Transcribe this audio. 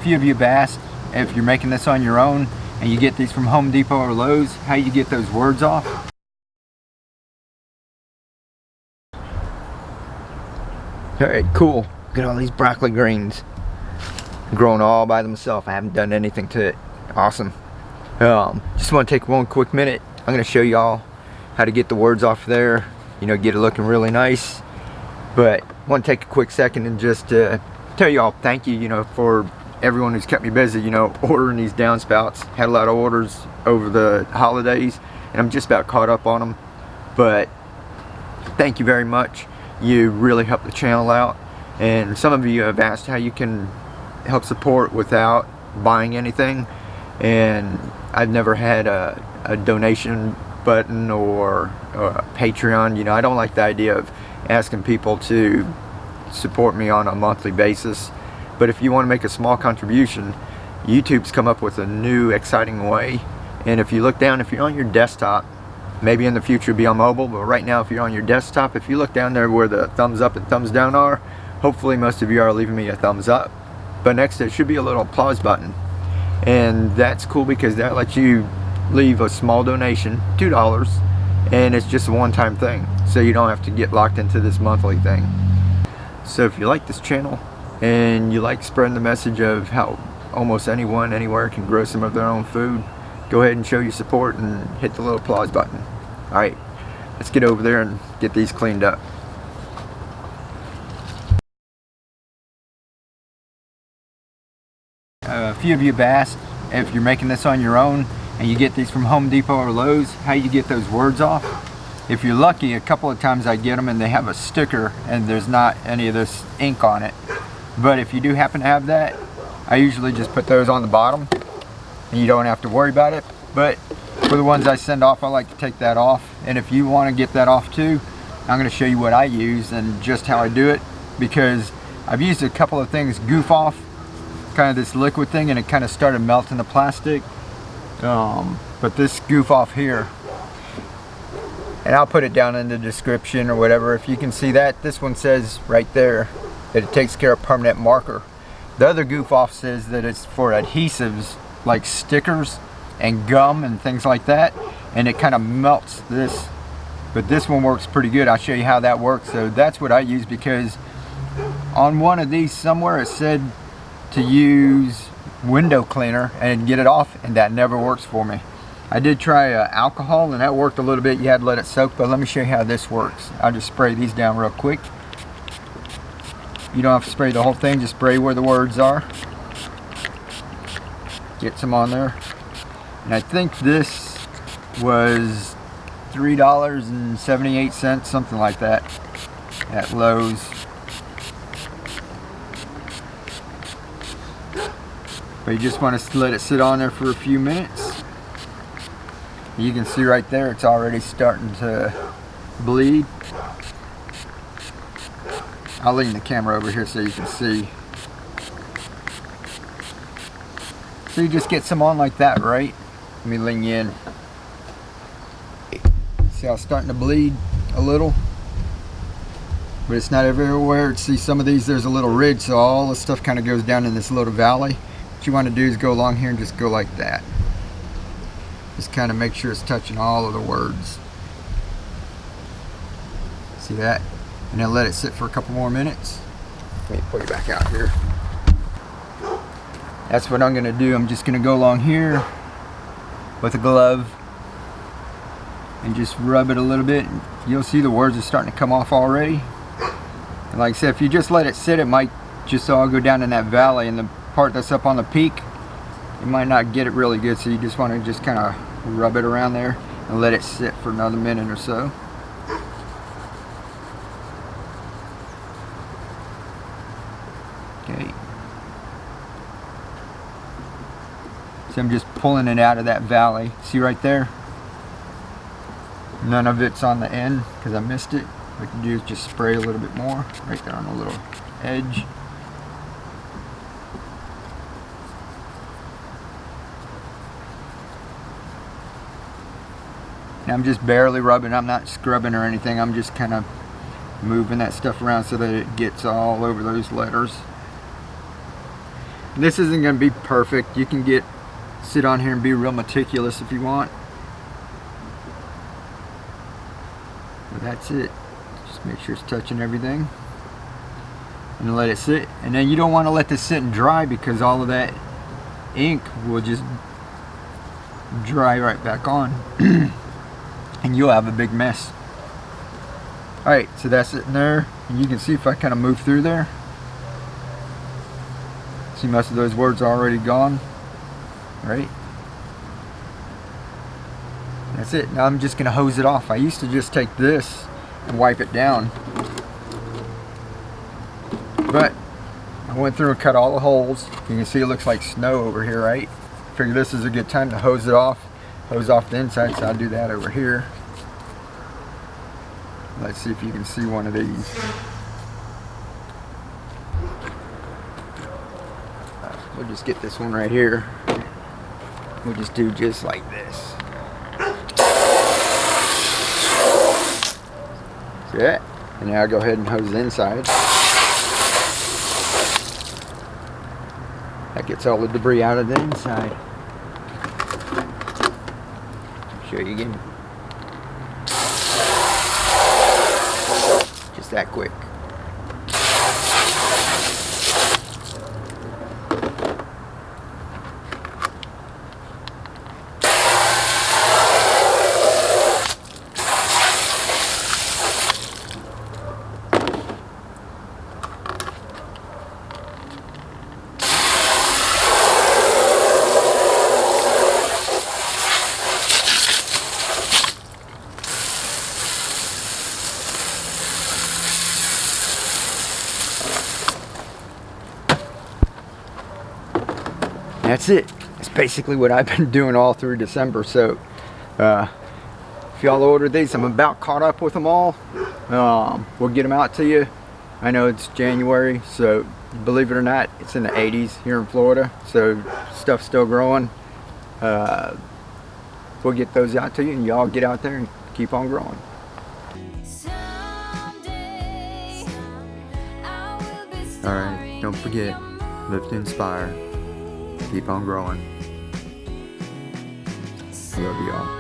few of you have asked if you're making this on your own and you get these from Home Depot or Lowe's, how you get those words off. Alright, cool. Look at all these broccoli greens growing all by themselves. I haven't done anything to it. Awesome. Just want to take one quick minute. I'm going to show y'all how to get the words off there, you know, get it looking really nice. But I want to take a quick second and just tell y'all thank you, you know, for everyone who's kept me busy, you know, ordering these downspouts. Had a lot of orders over the holidays and I'm just about caught up on them. But thank you very much. You really help the channel out, and some of you have asked how you can help support without buying anything, and I've never had a donation button or a Patreon. You know, I don't like the idea of asking people to support me on a monthly basis, but if you want to make a small contribution, YouTube's come up with a new exciting way. And if you look down, if you're on your desktop, maybe in the future be on mobile, but right now if you're on your desktop, if you look down there where the thumbs up and thumbs down are, hopefully most of you are leaving me a thumbs up, but next to it should be a little applause button, and that's cool because that lets you leave a small donation, $2, and it's just a one-time thing, so you don't have to get locked into this monthly thing. So if you like this channel and you like spreading the message of how almost anyone anywhere can grow some of their own food, go ahead and show your support and hit the little applause button. Alright, let's get over there and get these cleaned up. A few of you have asked if you're making this on your own and you get these from Home Depot or Lowe's, how you get those words off. If you're lucky, a couple of times I get them and they have a sticker and there's not any of this ink on it. But if you do happen to have that, I usually just put those on the bottom and you don't have to worry about it. But for the ones I send off, I like to take that off, and if you want to get that off too, I'm going to show you what I use and just how I do it, because I've used a couple of things goof off, kind of this liquid thing, and it kind of started melting the plastic. But this goof off here, and I'll put it down in the description or whatever if you can see that. This one says right there that it takes care of permanent marker. The other goof off says that it's for adhesives like stickers and gum and things like that, and it kind of melts this, but this one works pretty good. I'll show you how that works. So that's what I use, because on one of these somewhere it said to use window cleaner and get it off, and that never works for me. I did try alcohol and that worked a little bit. You had to let it soak, but let me show you how this works. I'll just spray these down real quick. You don't have to spray the whole thing, just spray where the words are. Get some on there, and I think this was $3.78, something like that, at Lowe's. But you just want to let it sit on there for a few minutes. You can see right there it's already starting to bleed. I'll lean the camera over here so you can see. So you just get some on like that, right? Let me lean you in. See how it's starting to bleed a little? But it's not everywhere. See, some of these there's a little ridge, so all the stuff kind of goes down in this little valley. What you want to do is go along here and just go like that. Just kind of make sure it's touching all of the words. See that? And then let it sit for a couple more minutes. Let me pull you back out here. That's what I'm going to do. I'm just going to go along here with a glove and just rub it a little bit. You'll see the words are starting to come off already. And like I said, if you just let it sit, it might just all go down in that valley, and the part that's up on the peak, you might not get it really good, so you just want to just kind of rub it around there and let it sit for another minute or so. Okay. So I'm just pulling it out of that valley. See right there? None of it's on the end because I missed it. What I can do is just spray a little bit more right there on the little edge. And I'm just barely rubbing. I'm not scrubbing or anything. I'm just kind of moving that stuff around so that it gets all over those letters. This isn't going to be perfect. You can sit on here and be real meticulous if you want. But that's it. Just make sure it's touching everything. And let it sit. And then you don't want to let this sit and dry, because all of that ink will just dry right back on. And you'll have a big mess. Alright, so that's it in there. And you can see if I kind of move through there. See, most of those words are already gone. Right? That's it. Now I'm just going to hose it off. I used to just take this and wipe it down. But I went through and cut all the holes. You can see it looks like snow over here, right? Figure this is a good time to hose it off. Hose off the inside, so I'll do that over here. Let's see if you can see one of these. We'll just get this one right here. We'll just do just like this. See that? And now I'll go ahead and hose the inside. That gets all the debris out of the inside. I'll show you again. Just that quick. That's it. That's basically what I've been doing all through December. So if y'all ordered these, I'm about caught up with them all. We'll get them out to you. I know it's January, so believe it or not, it's in the 80s here in Florida, so stuff's still growing. We'll get those out to you, and y'all get out there and keep on growing. Alright, don't forget, live to inspire. Keep on growing. Love y'all.